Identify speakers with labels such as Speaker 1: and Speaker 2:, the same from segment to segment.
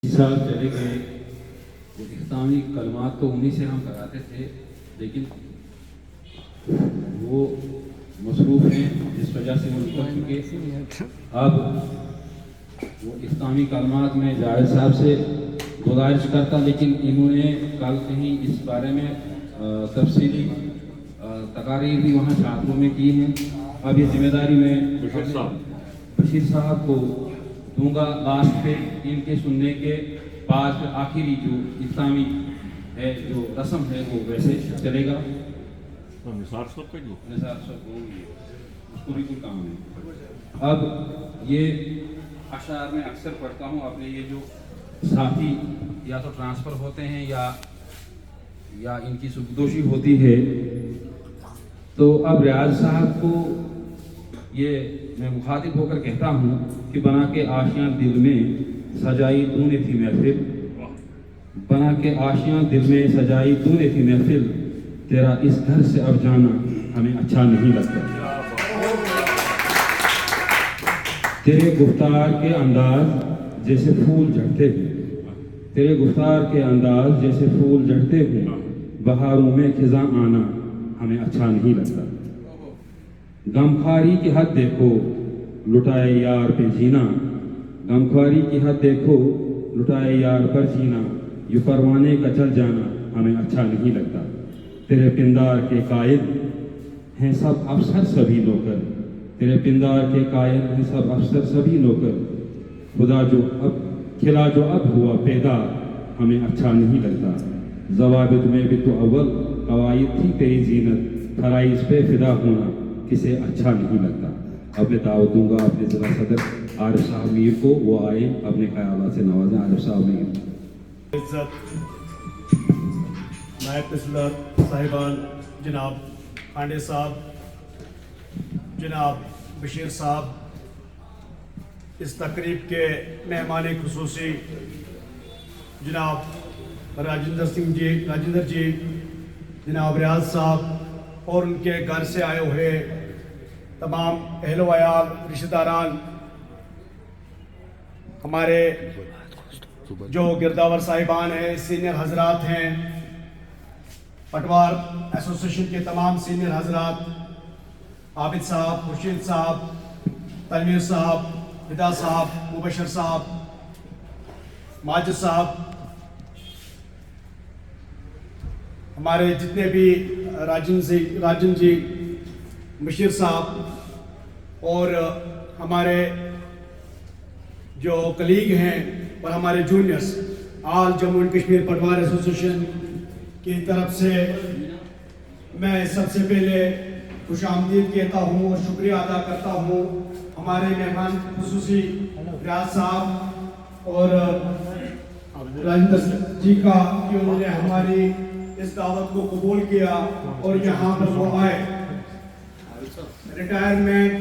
Speaker 1: سال چلے گئے وہ اختتامی کلمات تو انہیں سے ہم کراتے تھے، لیکن وہ مصروف ہیں جس وجہ سے وہ نکل چکے۔ اب وہ اختتامی کلمات میں جاوید صاحب سے گزارش کرتا، لیکن انہوں نے کل کہیں اس بارے میں تفصیلی تقاریر بھی وہاں چھاتروں میں کی ہیں۔ اب یہ ذمہ داری میں بشیر صاحب کو دوں گا لاسٹ پہ، ان کے سننے کے بعد پھر آخری جو اختتامی ہے جو رسم ہے وہ ویسے چلے گا۔
Speaker 2: نثار صاحب کا جو
Speaker 1: نثار صاحب کو اس کو بھی کوئی کام نہیں۔ اب یہ اشعار میں اکثر پڑھتا ہوں، اپنے یہ جو ساتھی یا تو ٹرانسفر ہوتے ہیں یا ان کی سبکدوشی ہوتی ہے، تو اب ریاض صاحب کو یہ میں مخاطب ہو کر کہتا ہوں کہ بنا کے آشیاں دل میں سجائی تو نے تھی محفل، بنا کے آشیاں دل میں سجائی تو نے تھی محفل، تیرا اس گھر سے اب جانا ہمیں اچھا نہیں لگتا۔ تیرے گفتار کے انداز جیسے پھول جھڑتے ہیں، تیرے گفتار کے انداز جیسے پھول جھڑتے ہیں، بہاروں میں خزاں آنا ہمیں اچھا نہیں لگتا۔ غمخواری کی حد دیکھو لٹائے یار پہ جینا، غمخواری کی حد دیکھو لٹائے یار پر جینا، یہ پروانے کا چل جانا ہمیں اچھا نہیں لگتا۔ تیرے پندار کے قائد ہیں سب افسر سبھی نوکر، تیرے پندار کے قائد ہیں سب افسر سبھی نوکر، خدا جو اب کھلا جو اب ہوا پیدا ہمیں اچھا نہیں لگتا۔ ضوابط میں بھی تو اول قواعد تھی تیری زینت، فرائض پہ فدا ہونا کسے اچھا نہیں لگتا۔ اب میں دعوت دوں گا اپنے ضلع صدر عارف صاحب میر کو، وہ آئے اپنے خیالات سے نوازیں۔ عارف صاحب میر۔
Speaker 3: عزت نائب تحصیلدار صاحبان، جناب کھانڈے صاحب، جناب بشیر صاحب، اس تقریب کے مہمان خصوصی جناب راجندر جی، جناب ریاض صاحب اور ان کے گھر سے آئے ہوئے تمام اہل و عیال، رشتہ داران، ہمارے جو گرداور صاحبان ہیں، سینئر حضرات ہیں، پٹوار ایسوسیشن کے تمام سینئر حضرات، عابد صاحب، خورشید صاحب، تنویر صاحب، فدا صاحب، مبشر صاحب، ماجد صاحب، ہمارے جتنے بھی راجن جی، بشیر صاحب اور ہمارے جو کلیگ ہیں اور ہمارے juniors, all Jammu and Kashmir Patwar association کی طرف سے میں سب سے پہلے خوش آمدید کہتا ہوں اور شکریہ ادا کرتا ہوں ہمارے مہمان خصوصی ریاض صاحب اور راجندر جی کا کہ انہوں نے ہماری اس دعوت کو قبول کیا اور یہاں پر وہ آئے۔ ریٹائرمنٹ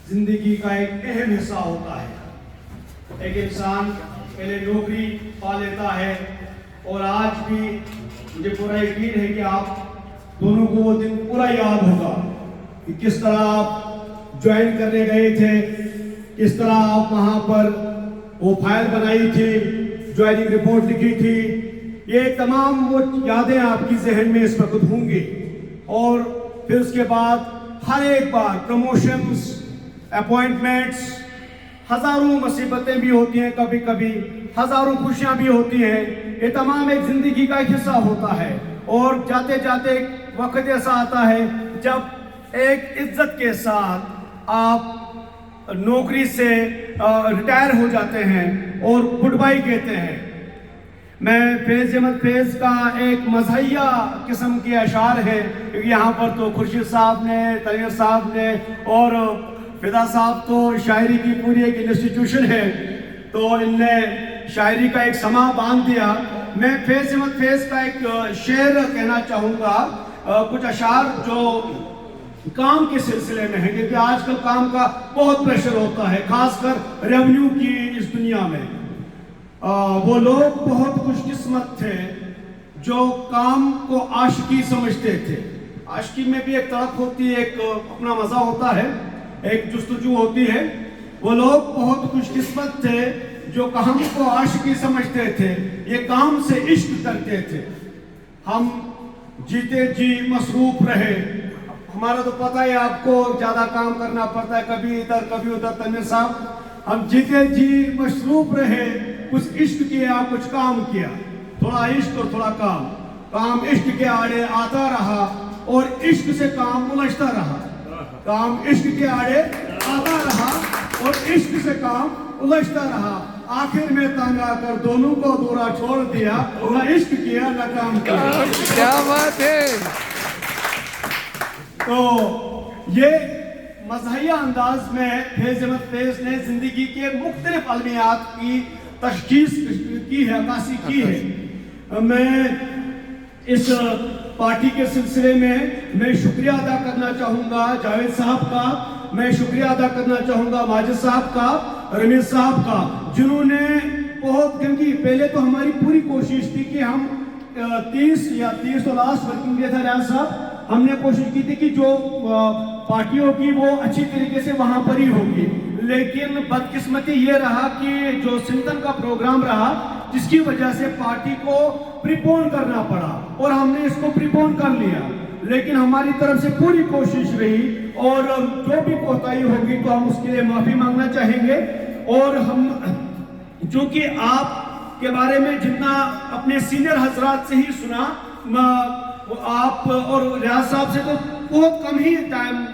Speaker 3: زندگی کا ایک اہم حصہ ہوتا ہے۔ ایک انسان پہلے نوکری پا لیتا ہے اور آج بھی مجھے پورا یقین ہے کہ آپ دونوں کو وہ دن پورا یاد ہوگا کہ کس طرح آپ جوائن کرنے گئے تھے، کس طرح آپ وہاں پر وہ فائل بنائی تھی، جوائننگ رپورٹ لکھی تھی۔ یہ تمام وہ یادیں آپ کی ذہن میں اس وقت ہوں گی، اور پھر اس کے بعد ہر ایک بار پروموشنز، اپوائنٹمنٹس، ہزاروں مصیبتیں بھی ہوتی ہیں، کبھی کبھی ہزاروں خوشیاں بھی ہوتی ہیں۔ یہ تمام ایک زندگی کا ایک حصہ ہوتا ہے، اور جاتے جاتے ایک وقت ایسا آتا ہے جب ایک عزت کے ساتھ آپ نوکری سے ریٹائر ہو جاتے ہیں اور گڈ بائی کہتے ہیں۔ میں فیض احمد فیض کا ایک مزاحیہ قسم کے اشعار ہیں، کیونکہ یہاں پر تو خورشید صاحب نے، تنویر صاحب نے اور فدا صاحب تو شاعری کی پوری ایک انسٹیٹیوشن ہے، تو ان نے شاعری کا ایک سما باندھ دیا۔ میں فیض احمد فیض کا ایک شعر کہنا چاہوں گا، کچھ اشعار جو کام کے سلسلے میں ہیں، کیونکہ آج کل کام کا بہت پریشر ہوتا ہے، خاص کر ریونیو کی اس دنیا میں۔ وہ لوگ بہت خوش قسمت تھے جو کام کو عاشقی سمجھتے تھے۔ عاشقی میں بھی ایک طرف ہوتی ہے، ایک اپنا مزہ ہوتا ہے، ایک جستجو ہوتی ہے۔ وہ لوگ بہت خوش قسمت تھے جو کام کو عاشقی سمجھتے تھے یہ کام سے عشق کرتے تھے. ہم جیتے جی مصروف رہے. ہمارا تو پتہ ہے آپ کو زیادہ کام کرنا پڑتا ہے, کبھی ادھر کبھی ادھر. تنویر صاحب, ہم جیتے جی مصروف رہے, کچھ عشق کیا کچھ کام کیا, تھوڑا عشق اور تھوڑا کام. کام عشق کے آڑے آتا رہا اور عشق سے کام الجھتا رہا. کام عشق کے آڑے آتا رہا اور عشق سے کام الجھتا رہا. آخر میں تنگ آ کر دونوں کو دورا چھوڑ دیا, نہ عشق کیا نہ کام کیا.
Speaker 4: کیا بات ہے.
Speaker 3: تو یہ مزاحیہ انداز میں فیض احمد فیض نے زندگی کے مختلف المیات کی تشخیص کی ہے, عکاسی کی ہے. میں اس پارٹی کے سلسلے میں شکریہ ادا کرنا چاہوں گا جاوید صاحب کا, میں شکریہ ادا کرنا چاہوں گا ماجد صاحب کا, رمیش صاحب کا, جنہوں نے بہت, کیونکہ پہلے تو ہماری پوری کوشش تھی کہ ہم 30 تو لاسٹ ورکنگ ڈے تھا ریاض صاحب, ہم نے کوشش کی تھی کہ جو پارٹی ہوگی وہ اچھی طریقے سے وہاں پر ہی ہوگی. لیکن بدقسمتی یہ رہا کہ جو سنتن کا پروگرام رہا جس کی وجہ سے پارٹی کو پریپون کرنا پڑا اور ہم نے اس کو پریپون کر لیا. لیکن ہماری طرف سے پوری کوشش رہی اور جو بھی کوتاہی ہوگی تو ہم اس کے لیے معافی مانگنا چاہیں گے. اور ہم چونکہ آپ کے بارے میں جتنا اپنے سینئر حضرات سے ہی سنا, آپ اور ریاض صاحب سے تو بہت کم ہی ٹائم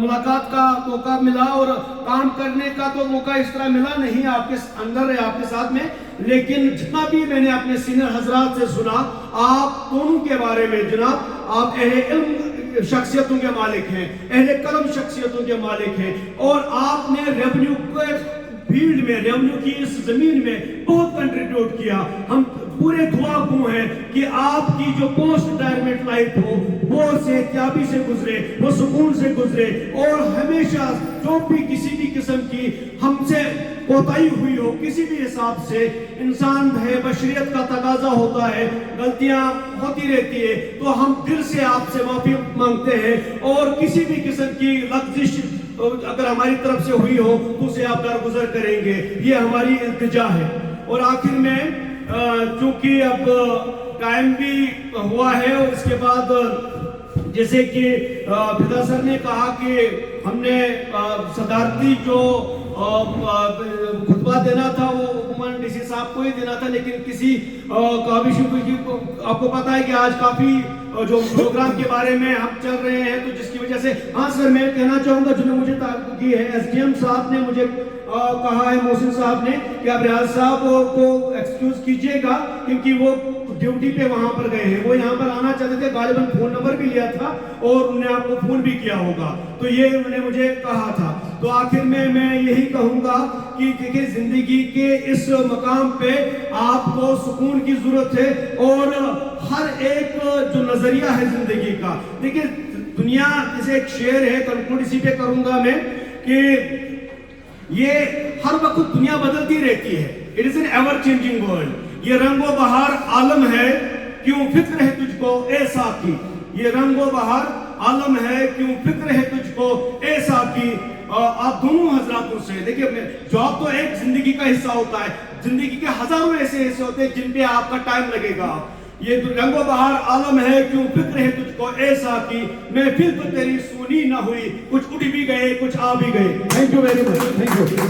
Speaker 3: ملاقات کا موقع ملا اور کام کرنے کا تو موقع اس طرح ملا نہیں آپ کے اندر ہے, آپ کے ساتھ میں. لیکن جتنا بھی میں نے اپنے سینئر حضرات سے سنا, آپ دونوں کے بارے میں جناب, آپ اہل علم شخصیتوں کے مالک ہیں, اہل قلم شخصیتوں کے مالک ہیں, اور آپ نے ریونیو کے فیلڈ میں, ریونیو کی اس زمین میں بہت کنٹریبیوٹ کیا. ہم پورے دعا گو ہیں کہ آپ کی جو پوسٹ ریٹائرمنٹ لائف ہو وہ صحتیابی سے گزرے, وہ سکون سے گزرے, اور ہمیشہ جو بھی کسی بھی قسم کی ہم سے کوتاہی ہوئی ہو کسی بھی حساب سے, انسان ہے, بشریت کا تقاضا ہوتا ہے, غلطیاں ہوتی رہتی ہے, تو ہم دل سے آپ سے معافی مانگتے ہیں. اور کسی بھی قسم کی لغزش اگر ہماری طرف سے ہوئی ہو تو اسے آپ درگزر کریں گے, یہ ہماری التجا ہے. اور آخر میں چونکہ اب ٹائم بھی ہوا ہے, اور اس کے بعد جیسے کہ فدا سر نے کہا کہ ہم نے صدارتی جو خطبہ دینا تھا وہ عموماً ڈی سی صاحب کو ہی دینا تھا, لیکن کسی کابش کو, آپ کو پتا ہے کہ آج کافی جو پروگرام کے بارے میں ہم چل رہے ہیں, تو جس کی وجہ سے, ہاں سر میں کہنا چاہوں گا جنہوں نے مجھے تعلق کی ہے, ایس ڈی ایم صاحب نے مجھے کہا ہے, محسن صاحب نے, کہ آپ ریاض صاحب کو ایکسکیوز کیجئے گا کیونکہ وہ ڈیوٹی پہ وہاں پر گئے ہیں. وہ یہاں پر آنا چاہتے تھے, غالباً فون نمبر بھی لیا تھا اور انہوں نے آپ کو فون بھی کیا ہوگا, تو یہ انہوں نے مجھے کہا تھا. تو آخر میں یہی کہوں گا کہ دیکھیں زندگی کے اس مقام پہ آپ کو سکون کی ضرورت ہے, اور ہر ایک جو نظریہ ہے زندگی کا, دیکھیں دنیا, جیسے ایک شعر ہے, کنکلوڈ اسی پہ کروں گا میں, کہ یہ ہر وقت دنیا بدلتی رہتی ہے. It is an ever changing world. یہ رنگ و بہار عالم ہے, کیوں فکر ہے تجھ کو اے ساقی. یہ رنگ و بہار عالم ہے, کیوں فکر ہے تجھ کو اے ساقی. آپ دونوں حضراتوں سے دیکھیں, جاب تو ایک زندگی کا حصہ ہوتا ہے, زندگی کے ہزاروں ایسے حصے ہوتے ہیں جن پہ آپ کا ٹائم لگے گا. یہ رنگ و بہار عالم ہے, کیوں فکر ہے تجھ کو اے ساقی. محفل تو تیری سونی نہ ہوئی, کچھ اٹھ بھی گئے کچھ آ بھی گئے. Thank you very much. Thank you.